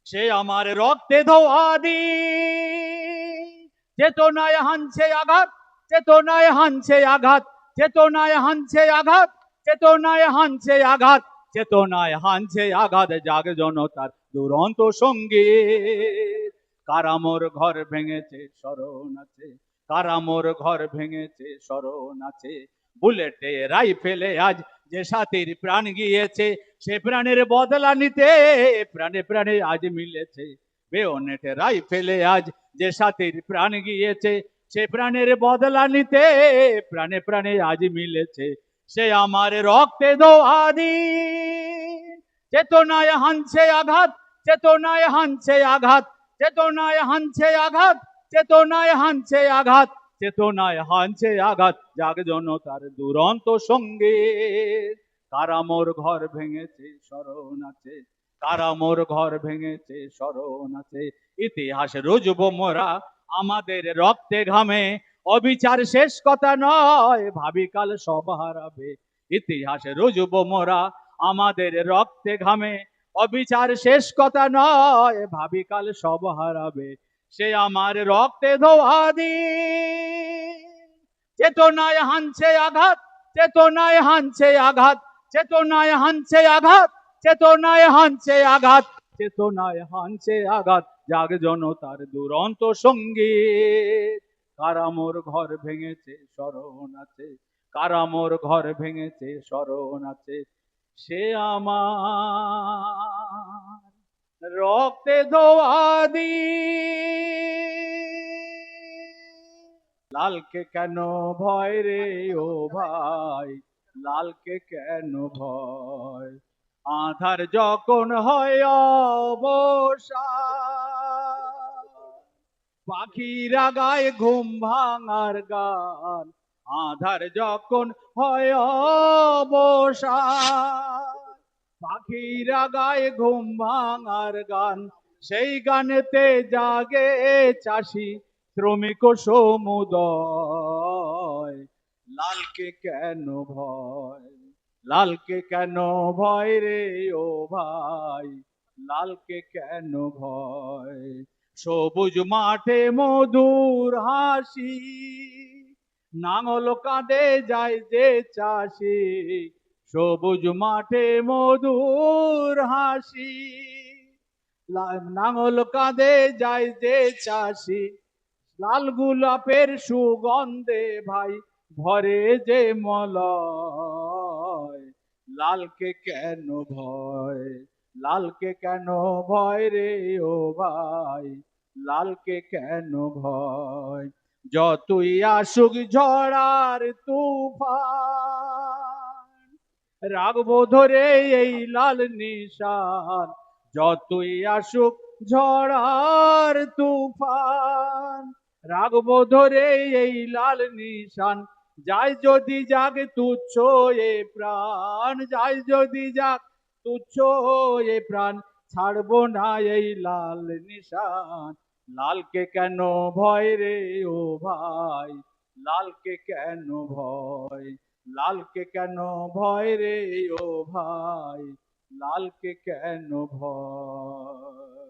সে আমার রক্তে ধোয়া দিন, চেতনায় হানছে আঘাত, চেতনায় হানছে আঘাত, চেতনায় হানছে আঘাত, চেতনায় হানছে আঘাত, চেতনায় হানছে আঘাত, জাগ জনতার দুরন্ত সঙ্গীত। কারা মোর ঘর ভেঙেছে স্মরণ আছে, কারা মোর ঘর ভেঙেছে স্মরণ আছে। বুলেটে রাইফেলে আজ যে সাথীর প্রাণ গিয়েছে, সে প্রাণের বদলা নিতে প্রাণে প্রাণে আজ মিলেছে। বেয়নেটে রাইফেলে আজ যে সাথীর প্রাণ গিয়েছে, সে প্রাণের বদলা নিতে প্রাণে প্রাণে আজ মিলেছে। সে আমার রক্তে ধোয়া দিন, চেতনায় হানছে আঘাত, চেতনায় হানছে আঘাত, চেতনায় হানছে আঘাত, চেতনায় হানছে আঘাত, চেতনায় হানছে আঘাত, জাগ জনতার দুরন্ত সঙ্গীত। কারা মোর ঘর ভেঙেছে স্মরণ আছে, কারা মোর ঘর ভেঙেছে স্মরণ আছে। ইতিহাস রুজব মোরা আমাদের রক্তে ঘামে, অবিচার শেষ কথা নয়, ভাবি কাল সব হারাবে। ইতিহাস রুজব মোরা আমাদের রক্তে ঘামে, অবিচার শেষ কথা নয়, ভাবি কাল সব হারাবে। সে আমার রক্তে ধোয়া দিন, চেতনায় হানছে আঘাত, চেতনায় হানছে আঘাত, চেতনায় হানছে আঘাত, চেতনায় হানছে আঘাত, চেতনায় হানছে আঘাত, জাগ জনতার দুরন্ত সঙ্গীত। কারা মোর ঘর ভেঙেছে স্মরণ আছে, কারা মোর ঘর ভেঙেছে স্মরণ আছে। সে আমার রক্তে ধোয়া দিন। লালকে কেন ভয় রে ও ভাই, লালকে কেন ভয়? আধার যখন হয় অবসান, পাখিরা গায়ে ঘুম ভাঙার গান। আধার যখন হয় অবসান, পাখিরা গায়ে ঘুম ভাঙার গান। সেই গানেতে জাগে চাষি শ্রমিক সমুদয়। লালকে কেন ভয়, লালকে কেন ভয় রে ও ভাই, লালকে কেন ভয়? সবুজ মাঠে মধুর হাসি, নাঙল কাঁধে যায় যে চাষি। সবুজ মাঠে মধুর হাসি, নাঙল কাঁধে যায় যে চাষি। লাল গোলাপের সুগন্ধে ভাই ভরে যে মলয়। লালকে কেন ভয়, লালকে কেন ভয় রে ও ভাই, লালকে কেন ভয়? যতই আসুক ঝড়ার তুফান, রাখবো ধরে এই লাল নিশান। যতই আসুক ঝড়ার তুফান, রাখবো ধরে এই লাল নিশান। যাই যদি যাক তুচ্ছ এ প্রাণ, যাই যদি যাক তুচ্ছ এ প্রাণ, ছাড়বো না এই লাল নিশান। লালকে কেন ভয় রে ও ভাই, লালকে কেন ভয়? লালকে কেন ভয় রে ও ভাই, লালকে কেন ভয়?